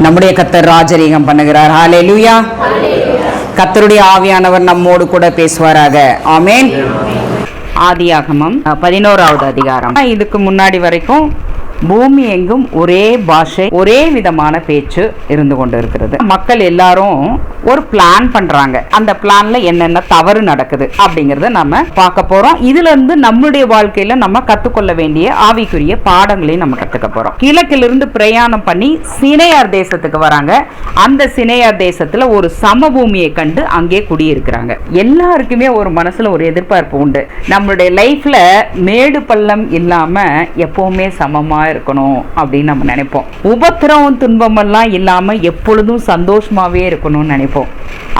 நம்முடைய கர்த்தர் ராஜரீகம் பண்ணுகிறார். ஹல்லேலூயா. கர்த்தருடைய ஆவியானவர் நம்மோடு கூட பேசுவாராக. ஆமென். ஆதியாகமம் 11வது அதிகாரம். இதுக்கு முன்னாடி வரைக்கும் பூமி எங்கும் ஒரே பாஷை, ஒரே விதமான பேச்சு இருந்து கொண்டு இருக்கிறது. மக்கள் எல்லாரும் ஒரு பிளான் பண்றாங்க. அந்த பிளான்ல என்னென்ன தவறு நடக்குது அப்படிங்கறத நம்ம பார்க்க போறோம். இதுல இருந்து நம்மளுடைய வாழ்க்கையில நம்ம கத்துக்கொள்ள வேண்டிய ஆவிக்குரிய பாடங்களையும் நம்ம கத்துக்க போறோம். கிழக்கிலிருந்து பிரயாணம் பண்ணி சினேயார் தேசத்துக்கு வராங்க. அந்த சினேயார் தேசத்துல ஒரு சமபூமியை கண்டு அங்கே குடியிருக்கிறாங்க. எல்லாருக்குமே ஒரு மனசுல ஒரு எதிர்பார்ப்பு உண்டு. நம்மளுடைய லைஃப்ல மேடு பள்ளம் இல்லாம எப்பவுமே சமமா இருக்கணும் அப்படின்னு நம்ம நினைப்போம். உபத்திரவம் துன்பம் எல்லாம் இல்லாம எப்பொழுதும் சந்தோஷமாவே இருக்கணும்னு நினைப்போம்.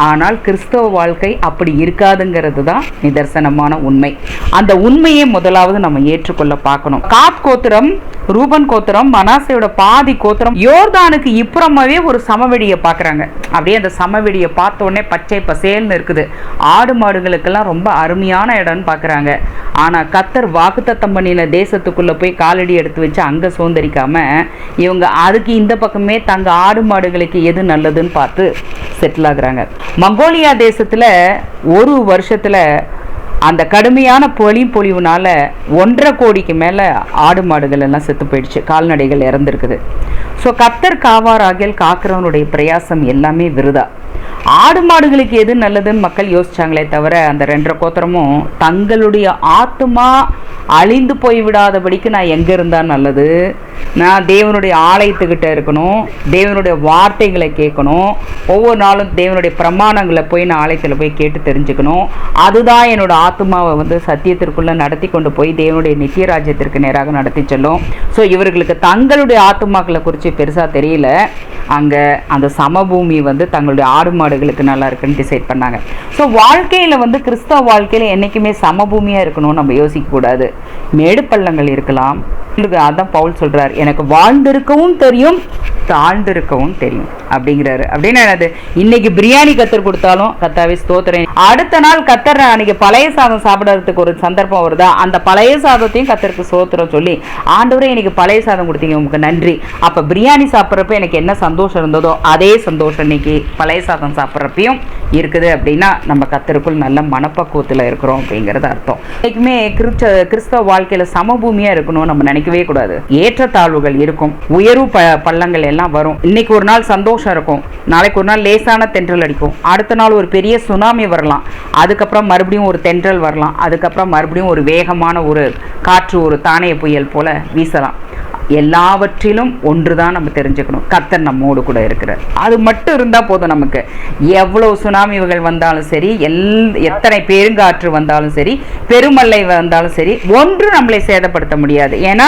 ஆனால் கிறிஸ்தவ வாழ்க்கை அப்படி இருக்காதுங்கிறது தான் நிதர்சனமான உண்மை. அந்த உண்மையை முதலாவது நம்ம ஏற்றுக்கொள்ள பார்க்கணும். காத் கோத்திரம், ரூபன் கோத்திரம், மனாசையோட பாதி கோத்திரம் யோர்தானுக்கு இப்புறமாவே ஒரு சமவெளியை பார்க்குறாங்க. அப்படியே அந்த சமவெளியை பார்த்த உடனே பச்சை பசேல்னு இருக்குது. ஆடு மாடுகளுக்கெல்லாம் ரொம்ப அருமையான இடம்னு பார்க்குறாங்க. ஆனால் கர்த்தர் வாக்குத்தத்தம் பண்ணின தேசத்துக்குள்ளே போய் காலடி எடுத்து வச்சு அங்கே சுதந்திரிக்காம இவங்க அதுக்கு இந்த பக்கமே தங்க ஆடு மாடுகளுக்கு எது நல்லதுன்னு பார்த்து செட்டில் ஆகுறாங்க. மங்கோலியா தேசத்தில் ஒரு வருஷத்தில் அந்த கடுமையான பொழிவுனால 1.5 கோடிக்கு மேலே ஆடு மாடுகள் எல்லாம் செத்து போயிடுச்சு. கால்நடைகள் இறந்துருக்குது. ஸோ கர்த்தர் காவாராகில் காக்கிறவனுடைய பிரயாசம் எல்லாமே விருதா. ஆடு மாடுகளுக்கு எது நல்லதுன்னு மக்கள் யோசிச்சாங்களே தவிர அந்த 2.5 கோத்திரமும் தங்களுடைய ஆத்துமா அழிந்து போய்விடாதபடிக்கு நான் எங்கே இருந்தால் நல்லது, நான் தேவனுடைய ஆலயத்துக்கிட்ட இருக்கணும், தேவனுடைய வார்த்தைகளை கேட்கணும், ஒவ்வொரு நாளும் தேவனுடைய பிரமாணங்களை போய் நான் ஆலயத்தில் போய் கேட்டு தெரிஞ்சுக்கணும், அதுதான் என்னோட ஆத்மாவை வந்து சத்தியத்திற்குள்ளே நடத்தி கொண்டு போய் தேவனுடைய நித்திய ராஜ்யத்திற்கு நேராக நடத்தி செல்லும். ஸோ இவர்களுக்கு தங்களுடைய ஆத்துமாக்களை குறித்து பெருசாக தெரியல. அங்கே அந்த சமபூமி வந்து தங்களுடைய ஆடு மாடுகளுக்கு நல்லா இருக்குன்னு டிசைட் பண்ணாங்க. ஸோ வாழ்க்கையில் வந்து கிறிஸ்தவ வாழ்க்கையில் என்றைக்குமே சமபூமியாக இருக்கணும்னு நம்ம யோசிக்கக்கூடாது. மேடு பள்ளங்கள் இருக்கலாம். அதான் பவுல் சொல்றார், எனக்கு வாழ்ந்திருக்கவும் தெரியும் தாழ்ந்திருக்கவும் தெரியும் அப்படிங்கிறாரு. அப்படின்னா என்னது? இன்னைக்கு பிரியாணி கத்தர் கொடுத்தாலும் கத்தாவே ஸ்தோத்திரம், அடுத்த நாள் கத்தர் அன்னைக்கு பழைய சாதம் சாப்பிடறதுக்கு ஒரு சந்தர்ப்பம் வருதா, அந்த பழைய சாதத்தையும் கத்தருக்கு ஸ்தோத்திரம் சொல்லி ஆண்டவரே எனக்கு பழைய சாதம் கொடுத்தீங்க உங்களுக்கு நன்றி. அப்ப பிரியாணி சாப்பிட்றப்ப எனக்கு என்ன சந்தோஷம் இருந்ததோ அதே சந்தோஷம் இன்னைக்கு பழைய சாதம் சாப்பிட்றப்பையும் இருக்குது. அப்படின்னா நம்ம கத்தருக்குள் நல்ல மனப்பக்குவத்தில் இருக்கிறோம் அப்படிங்கிறது அர்த்தம். இன்னைக்குமே கிறிஸ்தவ வாழ்க்கையில சமபூமியா இருக்கணும் நம்ம நினைக்கவே கூடாது. ஏற்றத்தாழ்வுகள் இருக்கும், உயர்வு பள்ளங்கள் எல்லாம் வரும். இன்னைக்கு ஒரு நாள் சந்தோஷம் இருக்கும், நாளைக்கு ஒரு நாள் லேசான தென்றல் அடிக்கும், அடுத்த நாள் ஒரு பெரிய சுனாமி வரலாம், அதுக்கப்புறம் மறுபடியும் ஒரு தென்றல் வரலாம், அதுக்கப்புறம் மறுபடியும் ஒரு வேகமான ஒரு காற்று ஒரு தானிய புயல் போல வீசலாம். எல்லாவற்றிலும் ஒன்றுதான் நம்ம தெரிஞ்சுக்கணும், கர்த்தர் நம்மோடு கூட இருக்கிறார். அது மட்டும் இருந்தால் போதும். நமக்கு எவ்வளவு சுனாமிகள் வந்தாலும் சரி, எத்தனை பெருங்காற்று வந்தாலும் சரி, பெருமழை வந்தாலும் சரி, ஒன்று நம்மளை சேதப்படுத்த முடியாது. ஏன்னா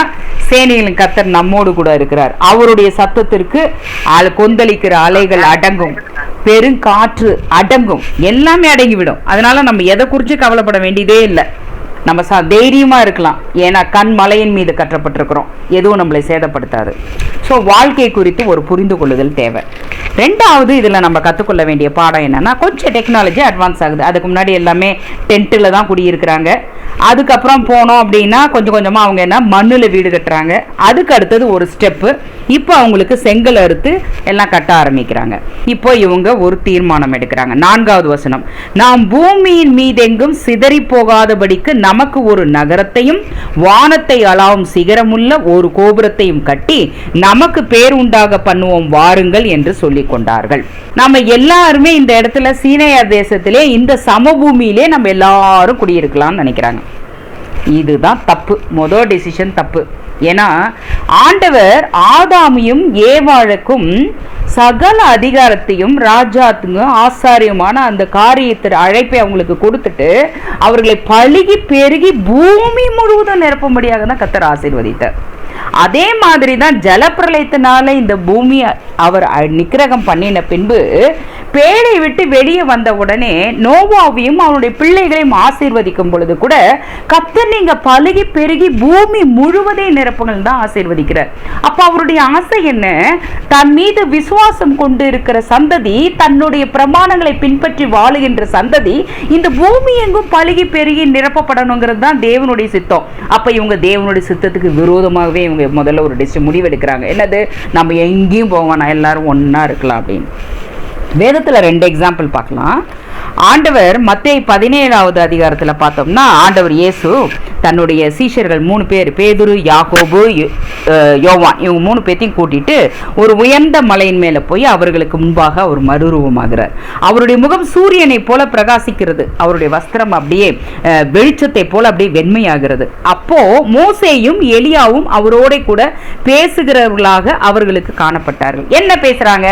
சேனைகளின் கர்த்தர் நம்மோடு கூட இருக்கிறார். அவருடைய சத்தத்திற்கு கொந்தளிக்கிற அலைகள் அடங்கும், பெருங்காற்று அடங்கும், எல்லாமே அடங்கிவிடும். அதனால நம்ம எதை குறித்து கவலைப்பட வேண்டியதே இல்லை. நம்ம தைரியமா இருக்கலாம். ஏன்னா கண் மலையின் மீது கட்டப்பட்டிருக்கிறோம், எதுவும் நம்மளை சேதப்படுத்தாது. ஸோ வாழ்க்கை குறித்து ஒரு புரிந்து கொள்ளுதல் தேவை. ரெண்டாவது இதில் நம்ம கற்றுக்கொள்ள வேண்டிய பாடம் என்னன்னா, கொஞ்சம் டெக்னாலஜி அட்வான்ஸ் ஆகுது. அதுக்கு முன்னாடி எல்லாமே டென்ட்டில் தான் குடியிருக்கிறாங்க. அதுக்கப்புறம் போனோம் அப்படின்னா கொஞ்சம் கொஞ்சமாக அவங்க என்ன மண்ணில் வீடு கட்டுறாங்க. அதுக்கு அடுத்தது ஒரு ஸ்டெப்பு, இப்போ அவங்களுக்கு செங்கல் அறுத்து எல்லாம் கட்ட ஆரம்பிக்கிறாங்க. இப்போ இவங்க ஒரு தீர்மானம் எடுக்கிறாங்க. 4வது வசனம், நாம் பூமியின் மீதெங்கும் சிதறி போகாதபடிக்கு நமக்கு ஒரு நகரத்தையும் வானத்தை அளாவும் சிகரமுள்ள ஒரு கோபுரத்தையும் கட்டி நமக்கு பேர் உண்டாக பண்ணுவோம் வாருங்கள் என்று சொல்லிக் கொண்டார்கள். நம்ம எல்லாருமே இந்த இடத்துல சீனேயார் தேசத்திலே இந்த சமபூமியிலே நம்ம எல்லாரும் குடியிருக்கலாம்னு நினைக்கிறாங்க. இதுதான் தப்பு. முதல் டெசிஷன் தப்பு. ஏன்னா ஆண்டவர் ஆதாமையும் ஏவாளுக்கும் சகல அதிகாரத்தையும் ராஜாத்துக்கும் ஆசாரியமான அந்த காரியத்தை அழைப்பை அவங்களுக்கு கொடுத்துட்டு அவர்களை பழுகி பெருகி பூமி முழுவதும் நிரப்பும்படியாக தான் கர்த்தர் ஆசீர்வதித்தார். அதே மாதிரி தான் ஜலப்பிரளயத்தினால இந்த பூமி அவர் நிக்கிரகம் பண்ணின பின்பு பேழை விட்டு வெளியே வந்த உடனே நோவாவையும் அவனுடைய பிள்ளைகளையும் ஆசீர்வதிக்கும் பொழுது கூட கர்த்தர் நீங்க பலுகி பெருகி பூமி முழுவதை நிரப்புங்கள் தான் ஆசீர்வதிக்கிறார். அப்ப அவருடைய ஆசை என்ன? தன் மீது விசுவாசம் கொண்டு இருக்கிற சந்ததி, தன்னுடைய பிரமாணங்களை பின்பற்றி வாழுகின்ற சந்ததி இந்த பூமி எங்கும் பலுகி பெருகி நிரப்பப்படணுங்கிறது தான் தேவனுடைய சித்தம். அப்ப இவங்க தேவனுடைய சித்தத்துக்கு விரோதமாகவே இவங்க முதல்ல ஒரு முடிவெடுக்கிறாங்க. என்னது? நம்ம எங்கேயும் போவோம், எல்லாரும் ஒன்னா இருக்கலாம் அப்படின்னு. வேதத்துல 2 எக்ஸாம்பிள் பார்க்கலாம். ஆண்டவர் மத்தேயு 17வது அதிகாரத்தில் பார்த்தோம்னா, ஆண்டவர் இயேசு தன்னுடைய சீஷர்கள் 3 பேர், பேதுரு, யாக்கோபு, யோவான், இவங்க 3 பேத்தையும் கூட்டிட்டு ஒரு உயர்ந்த மலையின் மேல போய் அவர்களுக்கு முன்பாக அவர் மறுரூபமாகிறார். அவருடைய முகம் சூரியனை போல பிரகாசிக்கிறது, அவருடைய வஸ்திரம் அப்படியே வெளிச்சத்தை போல அப்படியே வெண்மையாகிறது. அப்போ மோசேயும் எலியாவும் அவரோட கூட பேசுகிறவர்களாக அவர்களுக்கு காணப்பட்டார்கள். என்ன பேசுறாங்க?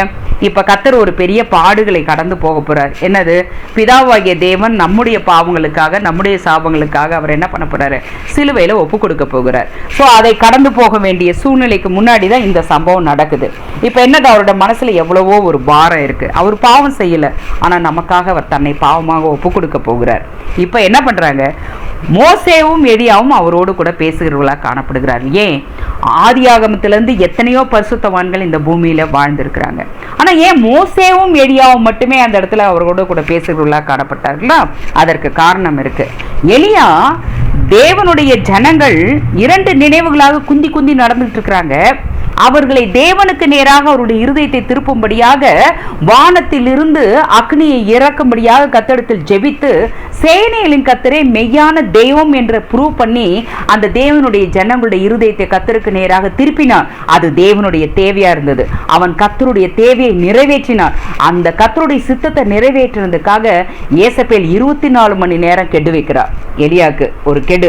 இப்ப கர்த்தர் ஒரு பெரிய பாடுகளை கடந்து போக போறார். என்னது? பிதாவாகிய தேவன் நம்முடைய பாவங்களுக்காக, நம்முடைய சாபங்களுக்காக அவர் என்ன பண்ண போறாரு? சிலுவையில ஒப்பு கொடுக்க போகிறார். சோ அதை கடந்து போக வேண்டிய சூழ்நிலைக்கு முன்னாடி தான் இந்த சம்பவம் நடக்குது. இப்ப என்னது? அவரோட மனசுல எவ்வளவோ ஒரு பாரம் இருக்கு. அவர் பாவம் செய்யல, ஆனா நமக்காக அவர் தன்னை பாவமாக ஒப்பு கொடுக்க போகிறார். இப்ப என்ன பண்றாங்க? மோசேவும் எலியாவும் அவரோடு கூட பேசுகிறவர்களா காணப்படுகிறார். ஏன்? ஆதியாகமத்திலிருந்து எத்தனையோ பரிசுத்தவான்கள் இந்த பூமியில வாழ்ந்திருக்கிறாங்க. ஆனா ஏன் மோசேவும் எலியாவும் மட்டுமே அந்த இடத்துல அவரோட கூட பேசுகிறவர்களா காணப்பட்டார்களா? அதற்கு காரணம் இருக்கு. எலியா தேவனுடைய ஜனங்கள் 2 நினைவுகளாக குந்தி குந்தி நடந்துட்டு இருக்கிறாங்க. அவர்களை தேவனுக்கு நேராக அவருடைய இருதயத்தை திருப்பும்படியாக வானத்தில் இருந்து அக்னியை இறக்கும்படியாக கர்த்தரிடத்தில் ஜெபித்து சேனைகளின் கர்த்தரே மெய்யான தெய்வம் என்று ப்ரூவ் பண்ணி அந்த தேவனுடைய ஜனங்களுடைய இருதயத்தை கர்த்தருக்கு நேராக திருப்பினான். அது தேவனுடைய தேவையா இருந்தது. அவன் கர்த்தருடைய தேவையை நிறைவேற்றினான். அந்த கர்த்தருடைய சித்தத்தை நிறைவேற்றினதுக்காக ஏசபேல் 24 மணி நேரம் கெடு வைக்கிறார். எலியாக்கு ஒரு கெடு,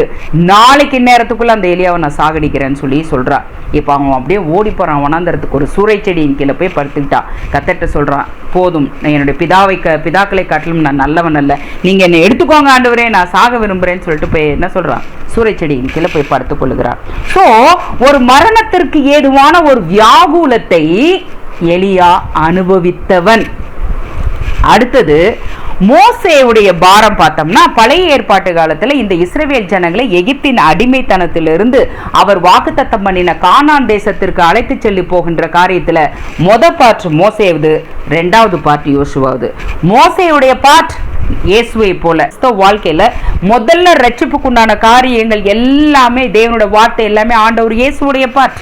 நாளைக்கு நேரத்துக்குள்ள அந்த எலியாவை நான் சாகடிக்கிறேன்னு சொல்லி சொல்றா. இப்ப அவன் அப்படியே ஓடி போறான் வனாந்தரத்துக்கு. ஒரு சூறை செடியின் கீழே போய் படுத்துக்கிட்டான். கர்த்தர்ட்ட சொல்றான், போதும், என்னுடைய பிதாக்களை காட்டிலும் நான் நல்லவன் அல்ல, நீங்க என்னை எடுத்துக்கோங்க ஆண்டவரே, நான் சாக விரும்புறேன்னு சொல்லிட்டு போய் என்ன சொல்றான்? சூறை செடியின் கீழே போய் படுத்துக் கொள்ளுகிறான். சோ ஒரு மரணத்திற்கு ஏதுவான ஒரு வியாகுலத்தை எலியா அனுபவித்தவன். அடுத்தது மோசேவுடைய பாரம் பார்த்தோம்னா, பழைய ஏற்பாட்டு காலத்துல இந்த இஸ்ரவேல் ஜனங்களை எகிப்தின் அடிமைத்தனத்திலிருந்து அவர் வாக்குத்தத்தம் பண்ணின கானான் தேசத்திற்கு அழைத்து செல்லி போகின்ற காரியத்துல பாட்டு மோசேவுது, 2வது பாட்டு யோசுவாவுது. மோசேவுடைய பாட் இயேசுவை போல வாழ்க்கையில முதல்ல ரட்சிப்புக்குண்டான காரியங்கள் எல்லாமே தேவனுடைய வார்த்தை எல்லாமே ஆண்டவர் இயேசுடைய பாட்.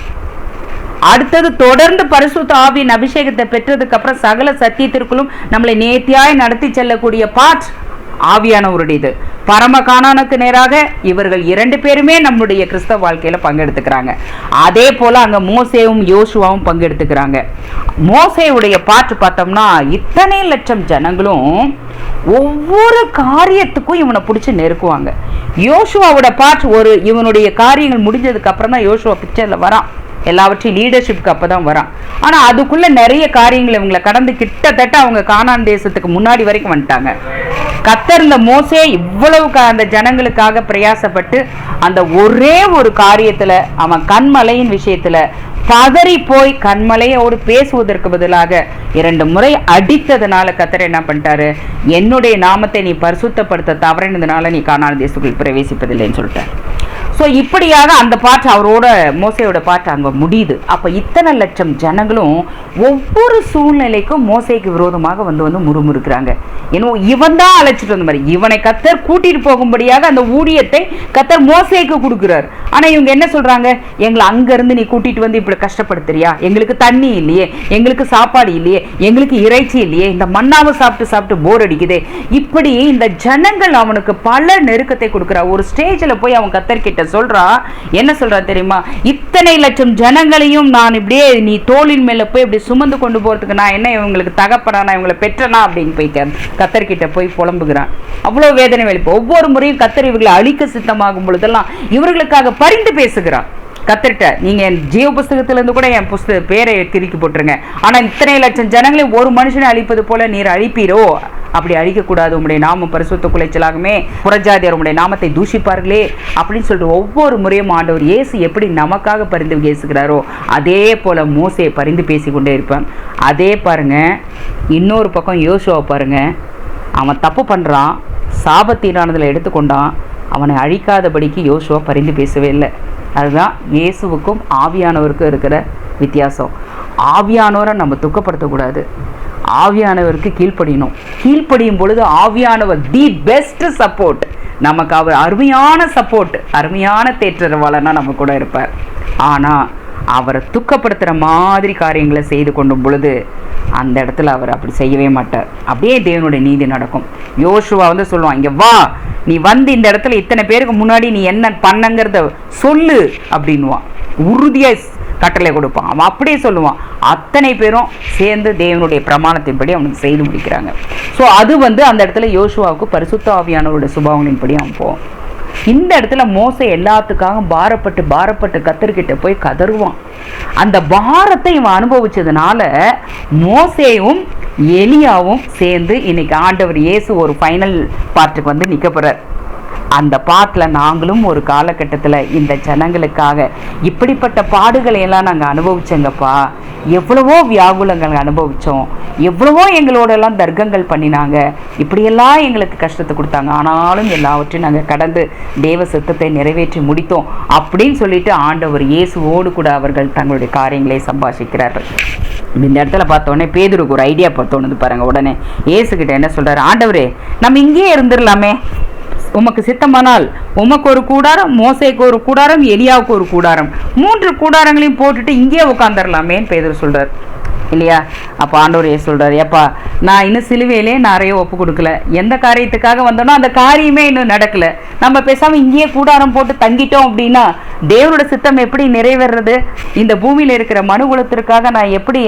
அடுத்தது தொடர்ந்து பரிசுத்த ஆவியின் அபிஷேகத்தை பெற்றதுக்கு அப்புறம் சகல சத்தியத்திற்குள்ளும் நம்மளை நேர்த்தியாய் நடத்தி செல்லக்கூடிய பாட் ஆவியானவருடையது. பரம கானானுக்கு நேராக இவர்கள் 2 பேருமே நம்முடைய கிறிஸ்தவ வாழ்க்கையில பங்கெடுத்துக்கிறாங்க. அதே போல அங்க மோசேவும் யோசுவாவும் பங்கெடுத்துக்கிறாங்க. மோசேவுடைய பாட்டு பார்த்தோம்னா, இத்தனை லட்சம் ஜனங்களும் ஒவ்வொரு காரியத்துக்கும் இவனை பிடிச்சி நெருக்குவாங்க. யோசுவாவோட பாட்டு இவனுடைய காரியங்கள் முடிஞ்சதுக்கு அப்புறம் தான் யோசுவா பிக்சர்ல வரான். எல்லாவற்றையும் லீடர்ஷிப்க்கு அப்பதான் வரான். ஆனா அதுக்குள்ள நிறைய காரியங்கள் இவங்களை கடந்து கிட்டத்தட்ட அவங்க கானான் தேசத்துக்கு முன்னாடி வரைக்கும் வந்துட்டாங்க. கர்த்தர் இந்த மோசே இவ்வளவு அந்த ஜனங்களுக்காக பிரயாசப்பட்டு அந்த ஒரே ஒரு காரியத்துல அவன் கண்மலையின் விஷயத்துல பதறி போய் கண்மலையோடு பேசுவதற்கு பதிலாக 2 முறை அடித்ததுனால கர்த்தர் என்ன பண்ணிட்டாரு? என்னுடைய நாமத்தை நீ பரிசுத்தப்படுத்த தவறினதுனால நீ கானான் தேசத்துக்குள் பிரவேசிப்பதில்லைன்னு சொல்லிட்டார். ஸோ இப்படியாக அந்த பாட்டு அவரோட மோசையோட பாட்டு அங்கே முடியுது. அப்போ இத்தனை லட்சம் ஜனங்களும் ஒவ்வொரு சூழ்நிலைக்கும் மோசைக்கு விரோதமாக வந்து முறுமுறுக்கிறாங்க. ஏன்னா இவன் தான் அழைச்சிட்டு வந்த மாதிரி இவனை கர்த்தர் கூட்டிட்டு போகும்படியாக அந்த ஊழியத்தை கர்த்தர் மோசைக்கு கொடுக்குறாரு. ஆனால் இவங்க என்ன சொல்றாங்க? எங்களை அங்கிருந்து நீ கூட்டிட்டு வந்து இப்படி கஷ்டப்படுத்துறியா? எங்களுக்கு தண்ணி இல்லையே, எங்களுக்கு சாப்பாடு இல்லையே, எங்களுக்கு இறைச்சி இல்லையே, இந்த மண்ணாவை சாப்பிட்டு சாப்பிட்டு போர் அடிக்குதே. இப்படி இந்த ஜனங்கள் அவனுக்கு பல நெருக்கத்தை கொடுக்குறா. ஒரு ஸ்டேஜில் போய் அவன் கர்த்தர்கிட்ட சொல்றா, என்ன சொல்றா தெரியுமா? இத்தனை லட்சம் ஜனங்களையும் நான் இப்படியே நீ தோளின் மேல போய் இப்படி சுமந்து கொண்டு போறதுக்கு நான் என்ன இவங்களுக்கு தகப்பனா, நான் இவங்களை பெற்றனா அப்படின்னு போய் கர்த்தர்கிட்ட போய் புலம்புகிறான். அவ்வளவு வேதனை வெளிப்பு. ஒவ்வொரு முறையும் கர்த்தர் இவர்களை அழிக்க சித்தமாகும் பொழுதெல்லாம் இவர்களுக்காக பரிந்து பேசுகிறான். கத்துட்ட நீங்க என் ஜீவ புஸ்தகத்திலிருந்து கூட என் பேரை கிறுக்கி போட்டுருங்க, ஆனா இத்தனை லட்சம் ஜனங்களை ஒரு மனுஷனை அழிப்பது போல நீர் அழிப்பீரோ? அப்படி அழிக்கக்கூடாது, உங்களுடைய நாமம் பரிசுத்த குலைச்சலாகுமே, புறஜாதியார் உங்களுடைய நாமத்தை தூஷிப்பார்களே அப்படின்னு சொல்லிட்டு ஒவ்வொரு முறையும் ஆண்டவர் இயேசு எப்படி நமக்காக பரிந்து பேசுகிறாரோ அதே போல மோசையை பரிந்து பேசிக்கொண்டே இருப்பேன். அதே பாருங்க, இன்னொரு பக்கம் யோசுவாவை பாருங்க, அவன் தப்பு பண்றான், சாபத்தீரானதில் எடுத்துக்கொண்டான், அவனை அழிக்காதபடிக்கு யோசுவா பரிந்து பேசவே இல்லை. அதுதான் இயேசுவுக்கும் ஆவியானவருக்கும் இருக்கிற வித்தியாசம். ஆவியானவரை நம்ம துக்கப்படுத்தக்கூடாது, ஆவியானவருக்கு கீழ்ப்படியணும். கீழ்ப்படியும் பொழுது ஆவியானவர் தி பெஸ்ட் சப்போர்ட், நமக்கு அவர் அருமையான சப்போர்ட், அருமையான தேற்றரவாளனா நம்ம கூட இருப்பார். ஆனால் அவரை துக்கப்படுத்துகிற மாதிரி காரியங்களை செய்து கொண்டும் பொழுது அந்த இடத்துல அவர் அப்படி செய்யவே மாட்டார். அப்படியே தேவனுடைய நீதி நடக்கும். யோசுவா சொல்லுவான், இங்கே வா, நீ இந்த இடத்துல இத்தனை பேருக்கு முன்னாடி நீ என்ன பண்ணங்கிறத சொல்லு அப்படின்வான். உறுதியாக கட்டளை கொடுப்பான். அவன் அப்படியே சொல்லுவான். அத்தனை பேரும் சேர்ந்து தேவனுடைய பிரமாணத்தின்படி அவனுக்கு செய்து முடிக்கிறாங்க. ஸோ அது அந்த இடத்துல யோசுவாவுக்கு பரிசுத்த ஆவியானவருடைய சுபாவங்களின்படி அவன் போவான். இந்த இடத்துல மோசே எல்லாத்துக்காக பாரப்பட்டு கத்தர்கிட்ட போய் கதறுவான். அந்த பாரத்தை இவன் அனுபவிச்சதுனால மோசேயும் எலியாவும் சேர்ந்து இன்னைக்கு ஆண்டவர் இயேசு ஒரு ஃபைனல் பார்ட்டுக்கு நிற்க போறார். அந்த பாட்டில் நாங்களும் ஒரு காலகட்டத்தில் இந்த ஜனங்களுக்காக இப்படிப்பட்ட பாடுகளை எல்லாம் நாங்கள் அனுபவிச்சோங்கப்பா, எவ்வளவோ வியாகுலங்கள் அனுபவித்தோம், எவ்வளவோ எங்களோடெல்லாம் தர்க்கங்கள் பண்ணினாங்க, இப்படியெல்லாம் எங்களுக்கு கஷ்டத்தை கொடுத்தாங்க, ஆனாலும் எல்லாவற்றையும் நாங்கள் கடந்து தேவ சித்தத்தை நிறைவேற்றி முடித்தோம் அப்படின்னு சொல்லிட்டு ஆண்டவர் இயேசுவோடு கூட அவர்கள் தங்களுடைய காரியங்களை சம்பாஷிக்கிறார்கள். இந்த இடத்துல பார்த்தோன்னே பேதுருக்கு ஒரு ஐடியா தோணுது பாருங்க. உடனே இயேசுகிட்ட என்ன சொல்றாரு, ஆண்டவரே நம்ம இங்கேயே இருந்துடலாமே, உமக்கு சித்தமானால் உமக்கு ஒரு கூடாரம், மோசேக்கு ஒரு கூடாரம், எலியாவுக்கு ஒரு கூடாரம், 3 கூடாரங்களையும் போட்டுட்டு இங்கே உட்காந்துடலாமேன்னு பேதுரு சொல்றார் இல்லையா? அப்போ ஆண்டவர் சொல்றாரு, ஏப்பா நான் இன்னும் சிலுவையிலே நிறைய ஒப்பு கொடுக்கல, எந்த காரியத்துக்காக வந்தோனோ அந்த காரியமே இன்னும் நடக்கல, நம்ம பேசாம இங்கேயே கூடாரம் போட்டு தங்கிட்டோம் அப்படின்னா தேவனோட சித்தம் எப்படி நிறைவேறது? இந்த பூமியில இருக்கிற மனுகுலத்திற்காக நான் எப்படி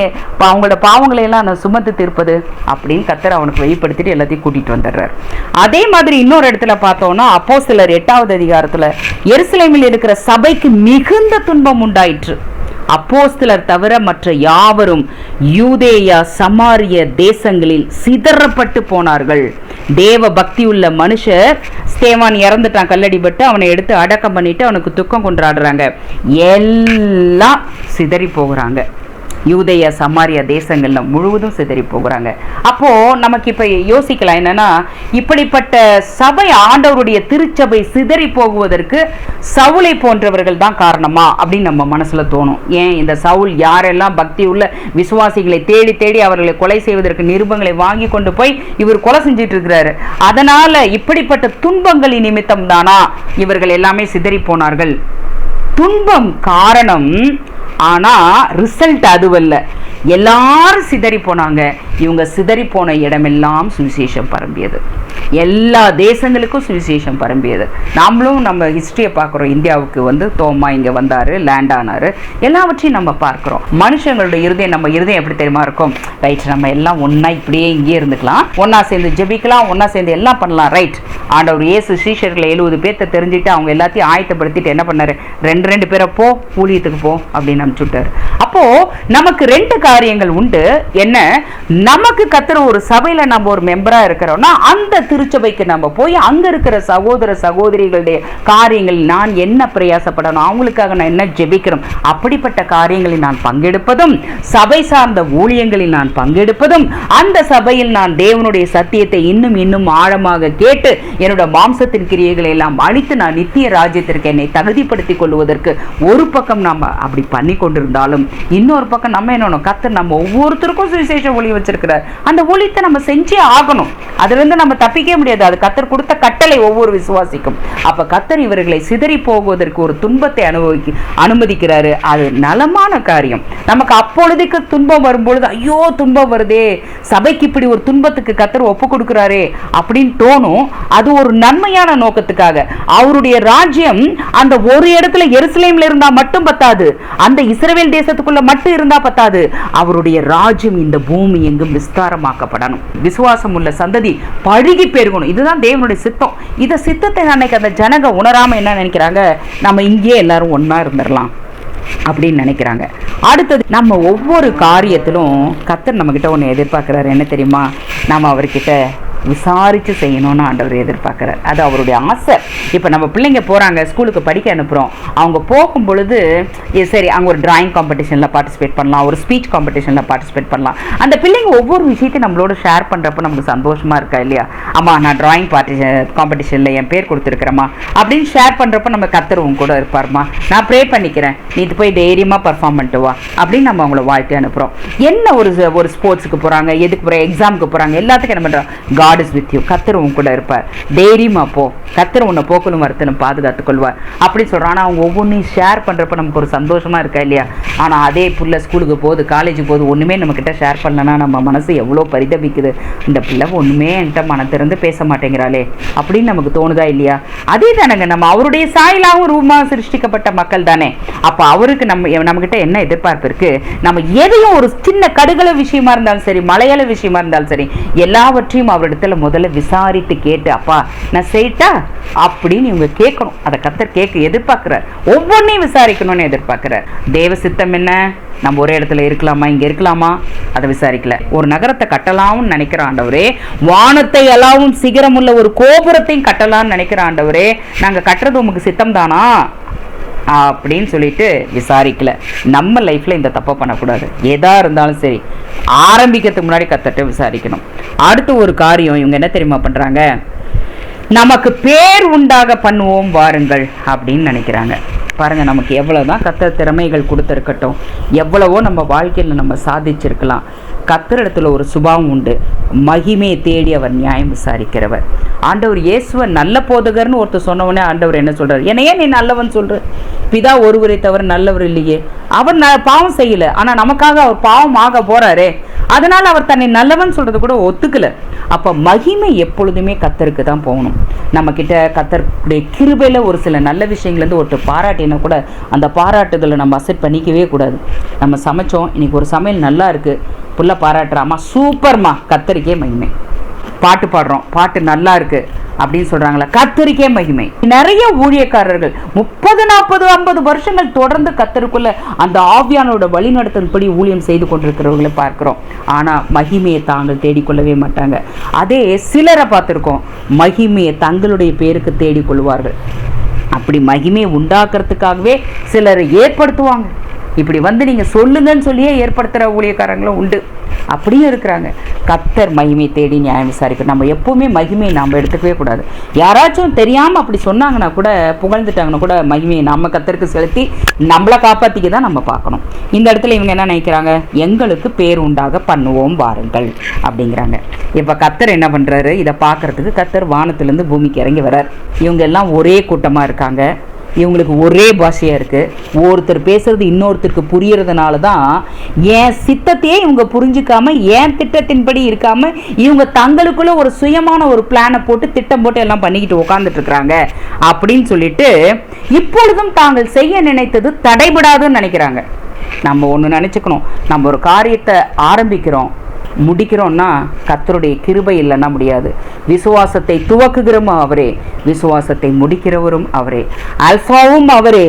அவங்களோட பாவங்களை எல்லாம் நான் சுமந்து தீர்ப்பது அப்படின்னு கர்த்தர் அவனுக்கு வெளிப்படுத்திட்டு எல்லாத்தையும் கூட்டிட்டு வந்துடுறாரு. அதே மாதிரி இன்னொரு இடத்துல பார்த்தோம்னா அப்போஸ்தலர் 8வது அதிகாரத்துல எருசலேமில் இருக்கிற சபைக்கு மிகுந்த துன்பம் உண்டாயிற்று. அப்போஸ்தலர் தவிர மற்ற யாவரும் யூதேயா சமாரிய தேசங்களில் சிதறப்பட்டு போனார்கள். தேவ பக்தி உள்ள மனுஷர், ஸ்தேவான் இறந்துட்டான் கல்லடிபட்டு, அவனை எடுத்து அடக்கம் பண்ணிட்டு அவனுக்கு துக்கம் கொண்டாடுறாங்க, எல்லாம் சிதறி போகிறாங்க. யூதேயா சமாரியா தேசங்கள்ல முழுவதும் சிதறி போகிறாங்க. அப்போ நமக்கு இப்ப யோசிக்கலாம் என்னன்னா, இப்படிப்பட்ட சபை ஆண்டவருடைய திருச்சபை சிதறி போகுவதற்கு சவுலை போன்றவர்கள் தான் காரணமா அப்படின்னு நம்ம மனசுல தோணும். ஏன் இந்த சவுல் யாரெல்லாம் பக்தி உள்ள விசுவாசிகளை தேடி தேடி அவர்களை கொலை செய்வதற்கு நிருபங்களை வாங்கி கொண்டு போய் இவர் கொலை செஞ்சிட்டு இருக்கிறாரு. அதனால இப்படிப்பட்ட துன்பங்களின் நிமித்தம் தானா இவர்கள் எல்லாமே சிதறி போனார்கள்? துன்பம் காரணம், ஆனா ரிசல்ட் அதுவல்ல. எல்லாரும் சிதறி போனாங்க. இவங்க சிதறி போன இடமெல்லாம் சுவிசேஷம் பரம்பியது, எல்லா தேசங்களுக்கும் சுவிசேஷம் பரம்பியது. நாமளும் நம்ம ஹிஸ்டரியை பார்க்குறோம். இந்தியாவுக்கு தோமா இங்கே வந்தார், லேண்ட் ஆனார், எல்லாவற்றையும் நம்ம பார்க்குறோம். மனுஷங்களோட இருதயம், நம்ம இருதயம் எப்படி தெரியுமா இருக்கும்? ரைட், நம்ம எல்லாம் ஒன்றா இப்படியே இங்கே இருந்துக்கலாம், ஒன்றா சேர்ந்து ஜெபிக்கலாம், ஒன்றா சேர்ந்து எல்லாம் பண்ணலாம். ரைட், ஆண்டவர் இயேசு சீஷர்களை 70 பேர்த்த தெரிஞ்சுட்டு அவங்க எல்லாத்தையும் ஆயத்தப்படுத்திட்டு என்ன பண்ணாரு? 2 பேரை போ, ஊழியத்துக்கு போ அப்படின்னு அனுப்பிச்சுட்டார். அப்போ நமக்கு 2 காரியங்கள் உண்டு. என்ன, நமக்கு கர்த்தர் ஒரு சபையில நம்ம ஒரு மெம்பரா இருக்கிறோம்னா அந்த திருச்சபைக்கு நம்ம போய் அங்க இருக்கிற சகோதர சகோதரிகளுடைய காரியங்கள் நான் என்ன பிரயாசப்படணும், அவங்களுக்காக நான் என்ன ஜெபிக்கிறோம், அப்படிப்பட்ட காரியங்களில் நான் பங்கெடுப்பதும், சபை சார்ந்த ஊழியங்களில் நான் பங்கெடுப்பதும், அந்த சபையில் நான் தேவனுடைய சத்தியத்தை இன்னும் இன்னும் ஆழமாக கேட்டு என்னோட மாம்சத்தின் கிரியைகளை எல்லாம் அழித்து நான் நித்திய ராஜ்யத்திற்கு என்னை தகுதிப்படுத்திக் கொள்வதற்கு ஒரு பக்கம் நம்ம அப்படி பண்ணி கொண்டிருந்தாலும், இன்னொரு பக்கம் நம்ம என்ன, கர்த்தர் நம்ம ஒவ்வொருத்தருக்கும் சுவிசேஷ ஒளி வச்சிருக்கிறார். அந்த ஒளித்தை நம்ம செஞ்சே ஆகணும். அதுல இருந்து நம்ம தப்பிக்க முடியாது. அது கர்த்தர் கொடுத்த கட்டளை ஒவ்வொரு விசுவாசிக்கும். அப்ப கர்த்தர் இவர்களை சிதறி போவதற்கு ஒரு துன்பத்தை அனுமதிக்கிறாரு. அது நலமான காரியம். நமக்கு அப்பொழுதுக்கு துன்பம் வரும்பொழுது ஐயோ துன்பம் வருதே, சபைக்கு இப்படி ஒரு துன்பத்துக்கு கர்த்தர் ஒப்பு கொடுக்கிறாரே அப்படின்னு தோணும். அது ஒரு நன்மையான நோக்கத்துக்காக. அவருடைய ராஜ்யம் அந்த ஒரு இடத்துல எருசலேம்ல இருந்தா மட்டும் பத்தாது. அந்த இஸ்ரவேல் தேசத்துக்குள்ள மட்டும் இருந்தா பத்தாது, அவருடைய ராஜ்யம் இந்த பூமி எங்கும் விஸ்தாரமாக்கப்படணும். விசுவாசம் உள்ள சந்ததி பழுகி பெருகணும். இதுதான் தேவனுடைய சித்தம். இந்த சித்தத்தை அன்னைக்கு அந்த ஜனங்க உணராம என்ன நினைக்கிறாங்க, நம்ம இங்கே எல்லாரும் ஒன்னா இருந்துடலாம் அப்படின்னு நினைக்கிறாங்க. அடுத்தது, நம்ம ஒவ்வொரு காரியத்திலும் கர்த்தர் நம்ம கிட்ட ஒன்று எதிர்பார்க்கிறாரு. என்ன தெரியுமா? நம்ம அவர்கிட்ட விசாரித்து செய்யணும்னு ஆண்டவர் எதிர்பார்க்குறார். அது அவருடைய ஆசை. இப்போ நம்ம பிள்ளைங்க போகிறாங்க, ஸ்கூலுக்கு படிக்க அனுப்புகிறோம். அவங்க போகும் பொழுது சரி, அங்கே ஒரு டிராயிங் காம்படிஷனில் பார்ட்டிசிபேட் பண்ணலாம், ஒரு ஸ்பீச் காம்படிஷனில் பார்ட்டிசிபேட் பண்ணலாம். அந்த பிள்ளைங்க ஒவ்வொரு விஷயத்தையும் நம்மளோட ஷேர் பண்ணுறப்ப நமக்கு சந்தோஷமாக இருக்கா இல்லையா? அம்மா, நான் டிராயிங் காம்படிஷனில் என் பேர் கொடுத்துருக்குறேம்மா அப்படின்னு ஷேர் பண்ணுறப்ப நம்ம கர்த்தரும் கூட இருப்பார்மா, நான் ப்ரே பண்ணிக்கிறேன், நீ இது போய் தைரியமாக பர்ஃபார்ம் பண்ணிட்டு வா அப்படின்னு நம்ம அவங்கள வாழ்க்கை அனுப்புகிறோம். என்ன ஒரு ஸ்போர்ட்ஸுக்கு போகிறாங்க, எதுக்கு போகிறாங்க, எக்ஸாமுக்கு போகிறாங்க, எல்லாத்துக்கும் என்ன பண்ணுறோம்? God is with you. கர்த்தர் உன் கூட இருப்பார், தைரியமா போ, கர்த்தர் உன்னை போக்கலும் வருத்தனும் பாதுகாத்துக் கொள்வார் அப்படி சொல்றான். ஆனால் அவங்க ஒவ்வொன்றையும் ஷேர் பண்றப்ப நமக்கு ஒரு சந்தோஷமா இருக்கா இல்லையா? ஆனால் அதே புள்ள ஸ்கூலுக்கு போகுது, காலேஜுக்கு போகுது, ஒண்ணுமே நம்ம கிட்ட ஷேர் பண்ணலன்னா நம்ம மனசு எவ்வளோ பரிதபிக்குது. இந்த பிள்ளை ஒண்ணுமே என்கிட்ட மன திறந்து பேச மாட்டேங்கிறாளே அப்படின்னு நமக்கு தோணுதா இல்லையா? அதே தானங்க, நம்ம அவருடைய சாயலாகவும் ரூபமாக சிருஷ்டிக்கப்பட்ட மக்கள் தானே. அப்போ அவருக்கு நம்ம கிட்ட என்ன எதிர்பார்ப்பு இருக்கு? நம்ம எதையும் ஒரு சின்ன கடுகள விஷயமா இருந்தாலும் சரி, மலையாள விஷயமா இருந்தாலும் சரி, எல்லாவற்றையும் அவரிடத்துல முதல்ல விசாரித்து கேட்டு, அப்பா நான் செய்யட்டா அப்படின்னு இவங்க கேட்கணும். அதை கர்த்தர் கேட்க எதிர்பார்க்கிறார். ஒவ்வொன்றையும் விசாரிக்கணும்னு எதிர்பார்க்கிறார். தேவ சித்தம் என்ன? நம்ம ஒரே இடத்துல இருக்கலாமா, இங்க இருக்கலாமா, அதை விசாரிக்கல. ஒரு நகரத்தை கட்டலாம்னு நினைக்கிற ஆண்டவரே, வானத்தை எல்லாவும் சிகரமுள்ள ஒரு கோபுரத்தையும் கட்டலாம்னு நினைக்கிற ஆண்டவரே, நாங்க கட்டுறது உமக்கு சித்தம் தானா அப்படின்னு சொல்லிட்டு விசாரிக்கல. நம்ம லைஃப்ல இந்த தப்பை பண்ணக்கூடாது. எதா இருந்தாலும் சரி, ஆரம்பிக்கிறதுக்கு முன்னாடி கர்த்தர்ட்ட விசாரிக்கணும். அடுத்து ஒரு காரியம் இவங்க என்ன தெரியுமா பண்றாங்க? நமக்கு பேர் உண்டாக பண்ணுவோம் வாருங்கள் அப்படின்னு நினைக்கிறாங்க. பாருங்க, நமக்கு எவ்வளவுதான் கர்த்தர் திறமைகள் கொடுத்துருக்கட்டும், எவ்வளவோ நம்ம வாழ்க்கையில் நம்ம சாதிச்சிருக்கலாம், கர்த்தரிடத்துல ஒரு சுபாவம் உண்டு, மகிமையை தேடி அவர் நியாயம் விசாரிக்கிறவர். ஆண்டவர் இயேசுவ நல்ல போதகர்னு ஒருத்தர் சொன்னவனே ஆண்டவர் என்ன சொல்றாரு? என்னையே நீ நல்லவன் சொல்ற? பிதா ஒருவரை தவிர நல்லவர் இல்லையே. அவர் பாவம் செய்யல, ஆனா நமக்காக அவர் பாவம் ஆக போறாரே, அதனால அவர் தன்னை நல்லவன் சொல்றது கூட ஒத்துக்கல. அப்ப மகிமை எப்பொழுதுமே கர்த்தருக்கு தான் போகணும். நம்ம கிட்ட கர்த்தருடைய கிருபையில ஒரு சில நல்ல விஷயங்கள் இருந்து ஒருத்தர் பாராட்டினா கூட அந்த பாராட்டுதலை நம்ம அசெப்ட் பண்ணிக்கவே கூடாது. நம்ம சமைச்சோம், இன்னைக்கு ஒரு சமையல் நல்லா இருக்கு, புள்ள பாராட்டுறாமா, சூப்பர்மா, கர்த்தருக்கே மகிமை. பாட்டு பாடுறோம், பாட்டு நல்லா இருக்கு அப்படின்னு சொல்றாங்களா, கர்த்தருக்கே மகிமை. நிறைய ஊழியக்காரர்கள் 30, 40, 50 வருஷங்கள் தொடர்ந்து கர்த்தருக்குள்ள அந்த ஆவியானோட வழிநடத்தின்படி ஊழியம் செய்து கொண்டிருக்கிறவர்களை பார்க்கிறோம். ஆனா மகிமையை தாங்கள் தேடிக்கொள்ளவே மாட்டாங்க. அதே சிலரை பார்த்திருக்கோம், மகிமையை தங்களுடைய பேருக்கு தேடிக்கொள்வார்கள். அப்படி மகிமையை உண்டாக்குறதுக்காகவே சிலரை ஏற்படுத்துவாங்க. இப்படி வந்து நீங்க சொல்லுங்கன்னு சொல்லியே ஏற்படுத்துற ஊழியக்காரங்களும் உண்டு. அப்படியும் இருக்கிறாங்க. கர்த்தர் மகிமை தேடி நியாயம் விசாரிக்க. நம்ம எப்பவுமே மகிமையை நாம் எடுத்துக்கவே கூடாது. யாராச்சும் தெரியாம அப்படி சொன்னாங்கன்னா கூட, புகழ்ந்துட்டாங்கன்னா கூட, மகிமையை நம்ம கர்த்தருக்கு செலுத்தி நம்மளை காப்பாத்திக்க தான் நம்ம பார்க்கணும். இந்த இடத்துல இவங்க என்ன நினைக்கிறாங்க? எங்களுக்கு பேர் உண்டாக பண்ணுவோம் வாருங்கள் அப்படிங்கிறாங்க. இப்ப கர்த்தர் என்ன பண்றாரு? இதை பார்க்கறதுக்கு கர்த்தர் வானத்திலிருந்து பூமிக்கு இறங்கி வர்றார். இவங்க எல்லாம் ஒரே கூட்டமா இருக்காங்க, இவங்களுக்கு ஒரே பாஷையா இருக்கு. ஒருத்தர் பேசுறது இன்னொருத்தருக்கு புரியறதுனால தான் என் சித்தத்தையே இவங்க புரிஞ்சுக்காம, என் திட்டத்தின்படி இருக்காம, இவங்க தங்களுக்குள்ள ஒரு சுயமான ஒரு பிளானை போட்டு திட்டம் போட்டு எல்லாம் பண்ணிக்கிட்டு உட்கார்ந்துட்டு இருக்கிறாங்க அப்படின்னு சொல்லிட்டு இப்பொழுதும் தாங்கள் செய்ய நினைத்தது தடைபடாதுன்னு நினைக்கிறாங்க. நம்ம ஒன்று நினைச்சுக்கணும், நம்ம ஒரு காரியத்தை ஆரம்பிக்கிறோம், முடிக்கிறோம்னா கர்த்தருடைய கிருபை இல்லைன்னா முடியாது. விசுவாசத்தை துவக்குகிறோம் அவரே, விசுவாசத்தை முடிக்கிறவரும் அவரே, அல்பாவும் அவரே,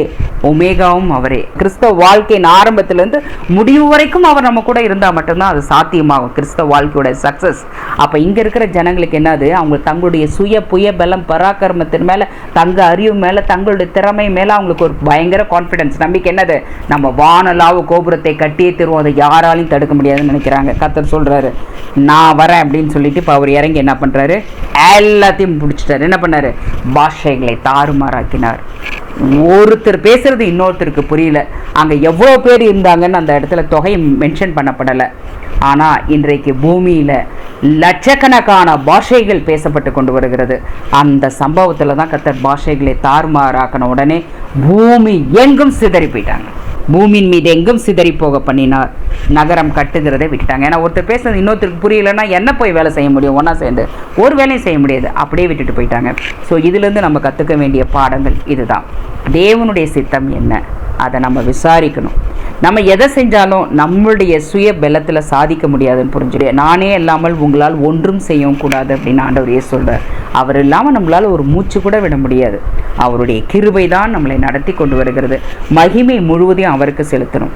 ஒமேகாவும் அவரே. கிறிஸ்தவ வாழ்க்கையின் ஆரம்பத்திலிருந்து முடிவு வரைக்கும் அவர் நம்ம கூட இருந்தால் மட்டும்தான் அது சாத்தியமாகும், கிறிஸ்தவ வாழ்க்கையோட சக்சஸ். அப்போ இங்க இருக்கிற ஜனங்களுக்கு என்னது? அவங்க தங்களுடைய புய பலம் பராக்கிரமத்தின் மேல, தங்க அறிவு மேல, தங்களுடைய திறமை மேல அவங்களுக்கு ஒரு பயங்கர கான்ஃபிடன்ஸ், நம்பிக்கை. என்னது? நம்ம வானலாவு கோபுரத்தை கட்டியே தருவோம், அதை யாராலையும் தடுக்க முடியாதுன்னு நினைக்கிறாங்க. கர்த்தர் சொல்றாரு, நான் வரேன் அப்படின்னு சொல்லிட்டு இப்போ அவர் இறங்கி என்ன பண்றாரு? எல்லாத்தையும் பிடிச்சிட்டாரு. என்ன பண்ணாரு? பாஷைகளை தாறுமாறாக்கினார். ஒருத்தர் பேசுறது இன்னொருத்தருக்கு புரியல. அங்க எவ்வளவு பேர் இருந்தாங்கன்னு அந்த இடத்துல தொகை மென்ஷன் பண்ணப்படலை. ஆனா இன்றைக்கு பூமியில லட்சக்கணக்கான பாஷைகள் பேசப்பட்டு கொண்டு வருகிறது. அந்த சம்பவத்துல தான் கர்த்தர் பாஷைகளை தாறுமாறாக்கின உடனே பூமி எங்கும் சிதறி போயிட்டாங்க. பூமியின் மீது எங்கும் சிதறி போக பண்ணினார். நகரம் கட்டுகிறதை விட்டுட்டாங்க. ஏன்னா ஒருத்தர் பேசுறது இன்னொருத்தருக்கு புரியலன்னா என்ன போய் வேலை செய்ய முடியும்? ஒன்றா சேர்ந்து ஒரு வேலையும் செய்ய முடியாது. அப்படியே விட்டுட்டு போயிட்டாங்க. ஸோ இதுலேருந்து நம்ம கற்றுக்க வேண்டிய பாடங்கள் இதுதான். தேவனுடைய சித்தம் என்ன? அதை நம்ம விசாரிக்கணும். நம்ம எதை செஞ்சாலும் நம்மளுடைய சுய பலத்தில் சாதிக்க முடியாதுன்னு புரிஞ்சுடு. நானே இல்லாமல் உங்களால் ஒன்றும் செய்யவும் கூடாது அப்படின்னு ஆண்டவர் இயேசு சொல்றார். அவர் இல்லாமல் நம்மளால் ஒரு மூச்சு கூட விட முடியாது. அவருடைய கிருபை தான் நம்மளை நடத்தி கொண்டு வருகிறது. மகிமை முழுவதையும் அவருக்கு செலுத்தணும்.